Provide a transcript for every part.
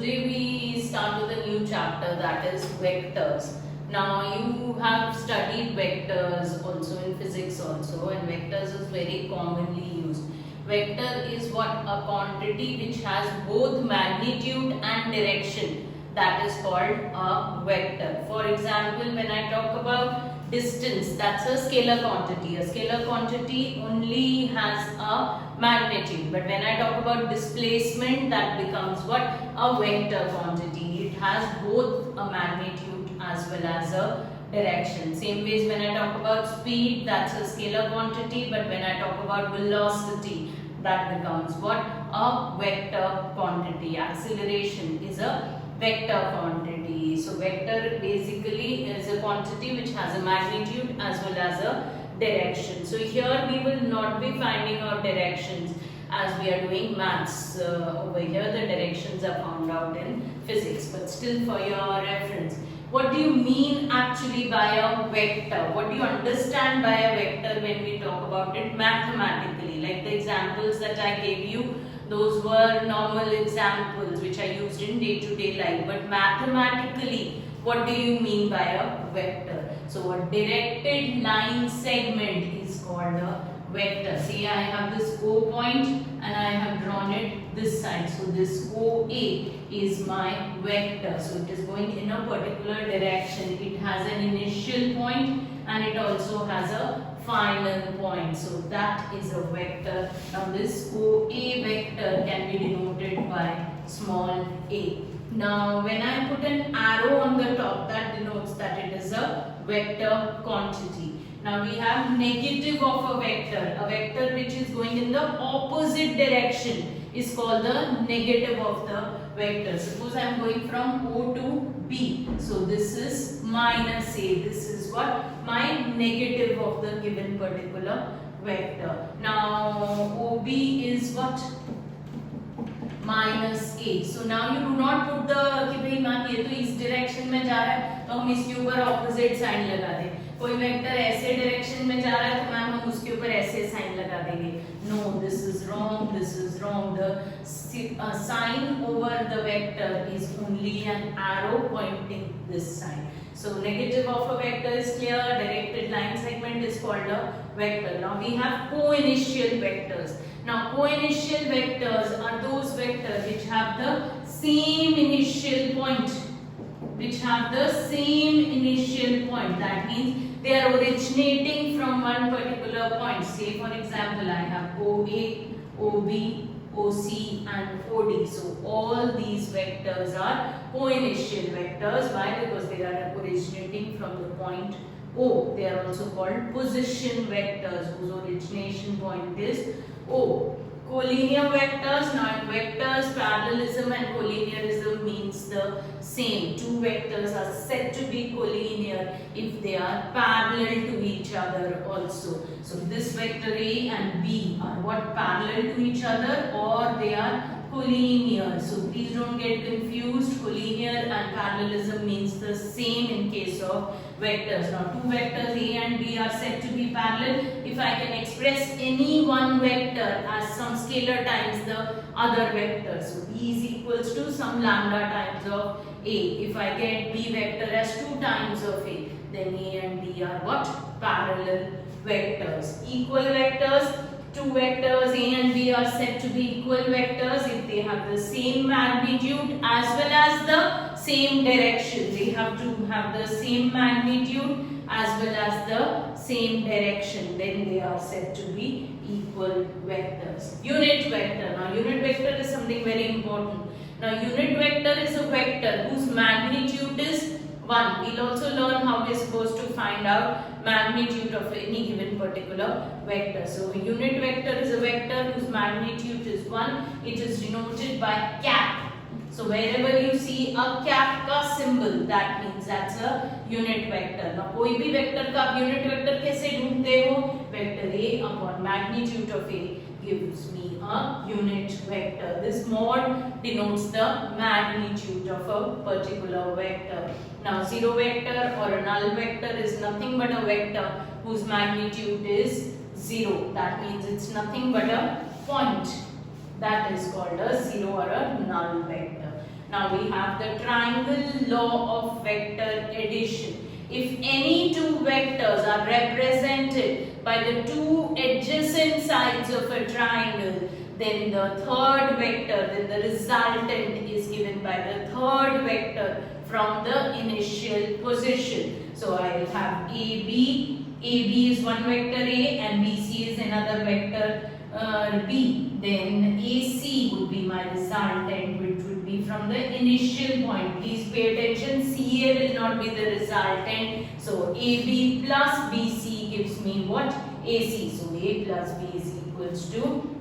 today we start with a new chapter, that is vectors. Now you have studied vectors also in physics also, and vectors is very commonly used. Vector is what? A quantity which has both magnitude and direction. That is called a vector. For example, when I talk about distance, that's a scalar quantity. A scalar quantity only has a magnitude, but when I talk about displacement, that becomes what? A vector quantity. It has both a magnitude as well as a direction. Same ways when I talk about speed, that's a scalar quantity, but when I talk about velocity, that becomes what? A vector quantity. Acceleration is a vector quantity. So vector basically is a quantity which has a magnitude as well as a direction. So here we will not be finding out directions as we are doing maths. Over here the directions are found out in physics, but still for your reference. What do you mean actually by a vector? What do you understand by a vector when we talk about it mathematically? Like the examples that I gave you, those were normal examples which I used in day-to-day life. But mathematically, what do you mean by a vector? So a directed line segment is called a vector. See, I have this O point and I have drawn it this side. So this OA is my vector. So it is going in a particular direction. It has an initial point and it also has a final point. So that is a vector. Now this OA vector can be denoted by small a. Now when I put an arrow on the top, that denotes that it is a vector quantity. Now we have negative of a vector which is going in the opposite direction is called the negative of the vector. Suppose I am going from O to B. So this is minus A. This is what? My negative of the given particular vector. Now OB is what? Minus A. So now you do not put the कि भाई ma'am ये तो इस direction में जा रहा है तो हम इसके ऊपर ऑपोजिट साइन लगा दें. कोई वेक्टर ऐसे डायरेक्शन में जा रहा है तो मैम हम उसके ऊपर ऐसे साइन लगा देंगे. No, this is wrong, this is wrong. The sign over the vector is only an arrow pointing this side. So negative of a vector is clear. Directed line segment is called a vector. Now we have co-initial vectors. Now co-initial vectors are those vectors which have the same initial point. Which have the same initial point. That means they are originating from one particular point. Say for example, I have OA, OB, OC and OD. So all these vectors are co-initial vectors. Why? Because they are originating from the point O. They are also called position vectors whose origination point is O. Collinear vectors. Now in vectors, parallelism and collinearism means the same. Two vectors are said to be collinear if they are parallel to each other also. So this vector A and B are what? Parallel to each other, or they are collinear. So please don't get confused. Collinear and parallelism means the same in case of vectors. Now two vectors A and B are said to be parallel if I can express any one vector as some scalar times the other vector. So B is equals to some lambda times of A. If I get B vector as 2 times of A, then A and B are what? Parallel vectors. Equal vectors. Two vectors A and B are said to be equal vectors if they have the same magnitude as well as the same direction. They have to have the same magnitude as well as the same direction. Then they are said to be equal vectors. Unit vector. Now unit vector is something very important. Now unit vector is a vector whose magnitude is 1. We'll also learn how we're supposed to find out magnitude of any given particular vector. So a unit vector is a vector whose magnitude is 1. It is denoted by cap. So wherever you see a cap का symbol, that means that's a unit vector. Now कोई भी vector का आप unit vector कैसे ढूंढते हो? Vector A upon magnitude of A gives me a unit vector. This mod denotes the magnitude of a particular vector. Now zero vector or a null vector is nothing but a vector whose magnitude is 0. That means it's nothing but a point. That is called a zero or a null vector. Now we have the triangle law of vector addition. If any two vectors are represented by the two adjacent sides of a triangle, then the third vector, then the resultant is given by the third vector from the initial position. So I will have AB. AB is one vector A and BC is another vector B. Then AC would be my resultant, which would be from the initial point. Please pay attention, CA will not be the resultant. So AB plus BC gives me what? AC. So A plus B is equals to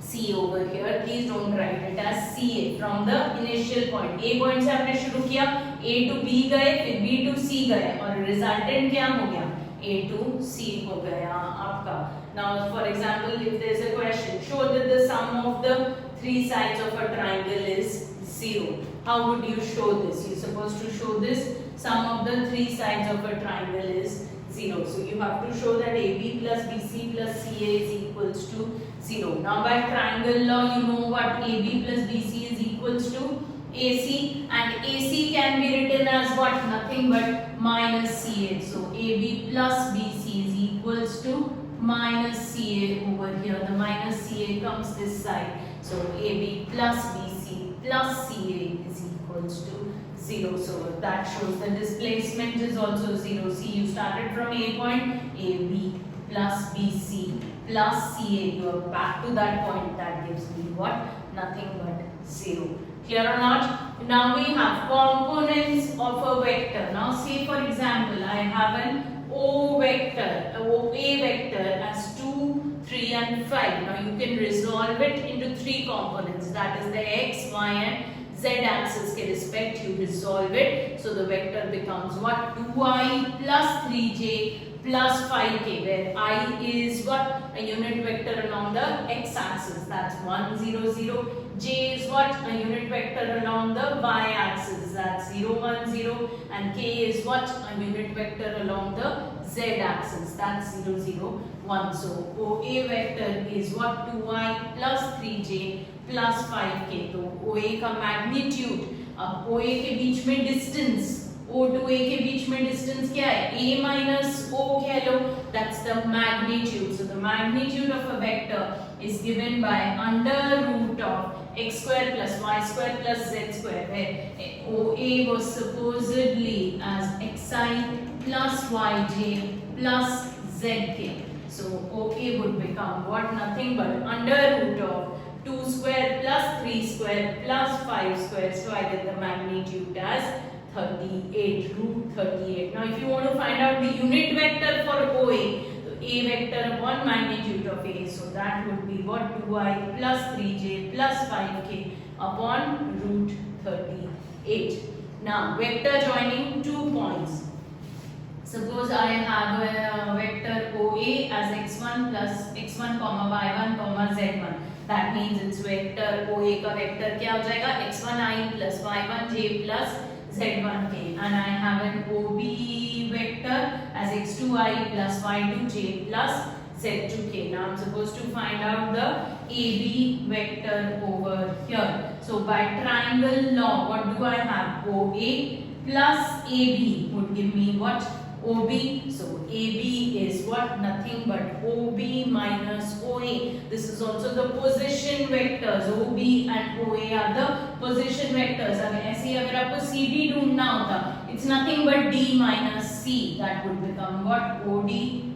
C over here. Please don't write it as CA from the initial point. A point से आपने शुरू किया, A to B गए, फिर B to C गए और resultant क्या हो गया? A to C हो गया आपका. Now for example, if there is a question, show that the sum of the three sides of a triangle is 0. How would you show this? You're supposed to show this sum of the three sides of a triangle is 0. So you have to show that AB plus BC plus CA is equals to 0. Now by triangle law, you know what AB plus BC is equals to AC, and AC can be written as what? Nothing but minus CA. So AB plus BC is equals to minus CA over here. The minus CA comes this side. So AB plus BC plus CA is equals to 0. So that shows the displacement is also 0. See, you started from A point, AB plus BC plus CA. You are back to that point. That gives me what? Nothing but 0. Clear or not? Now we have components of a vector. Now say for example, I have an O vector, A vector as 2, 3 and 5. Now you can resolve it into three components. That is the X, Y and Z axis के respect. You resolve it. So the vector becomes what? 2I plus 3J plus 5K, where I is what? A unit vector along the X axis. That's 1, 0, 0. J is what? A unit vector along the Y axis. That's 0, 1, 0. And K is what? A unit vector along the Z axis. That's 0, 0, 1. So OA vector is what? 2I plus 3J plus 5K. तो OA का magnitude, अब OA के बीच में distance, O to A के बीच में distance क्या है? A minus O कह लो. That's the magnitude. So the magnitude of a vector is given by under root of x square plus y square plus z square, where OA was supposedly as xi plus yj plus zk. So OA would become what? Nothing but under root of 2 square plus 3 square plus 5 square. So I get the magnitude as 38, root 38. Now if you want to find out the unit vector for OA, A vector upon magnitude of A, so that would be what? 2I plus 3J plus 5K upon root 38. Now vector joining 2 points. Suppose I have a vector OA as x1 plus x1 comma y1 comma z1. That means its vector OA का vector क्या हो जाएगा? x1i plus y1j plus z1k, and I have an OB vector as x2i plus y2j plus z2k. Now I'm supposed to find out the AB vector over here. So by triangle law, what do I have? OA plus AB would give me what? OB. So AB is what? Nothing but OB minus OA. This is also the position vectors. OB and OA are the position vectors. अगर ऐसे अगर आपको CD ढूंढना होता, it's nothing but D minus C. That would become what? OD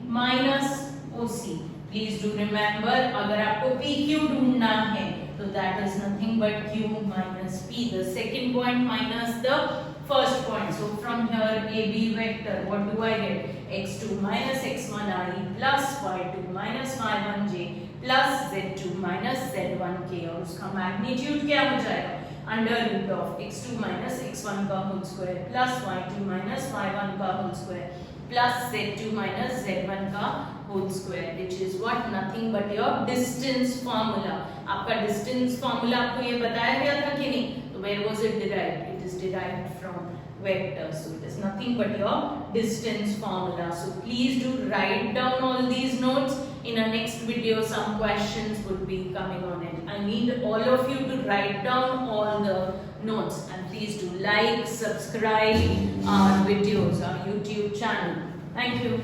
minus OC. Please do remember, अगर आपको PQ ढूंढना है, so that is nothing but Q minus P. The second point minus the first point. So from here AB vector, what do I get? x2 minus x1i plus y2 minus y1j plus z2 minus z1k, और उसका magnitude क्या हो जाएगा? Under root of x2 minus x1 का whole square plus y2 minus y1 का whole square plus z2 minus z1 का whole square, which is what? Nothing but your distance formula. आपका distance formula आपको ये बताया गया था कि नहीं? So where was it derived? It is derived from vector. So it is nothing but your distance formula. So please do write down all these notes. In a next video, some questions would be coming on it. I need all of you to write down all the notes, and please do like, subscribe our videos on YouTube channel. Thank you.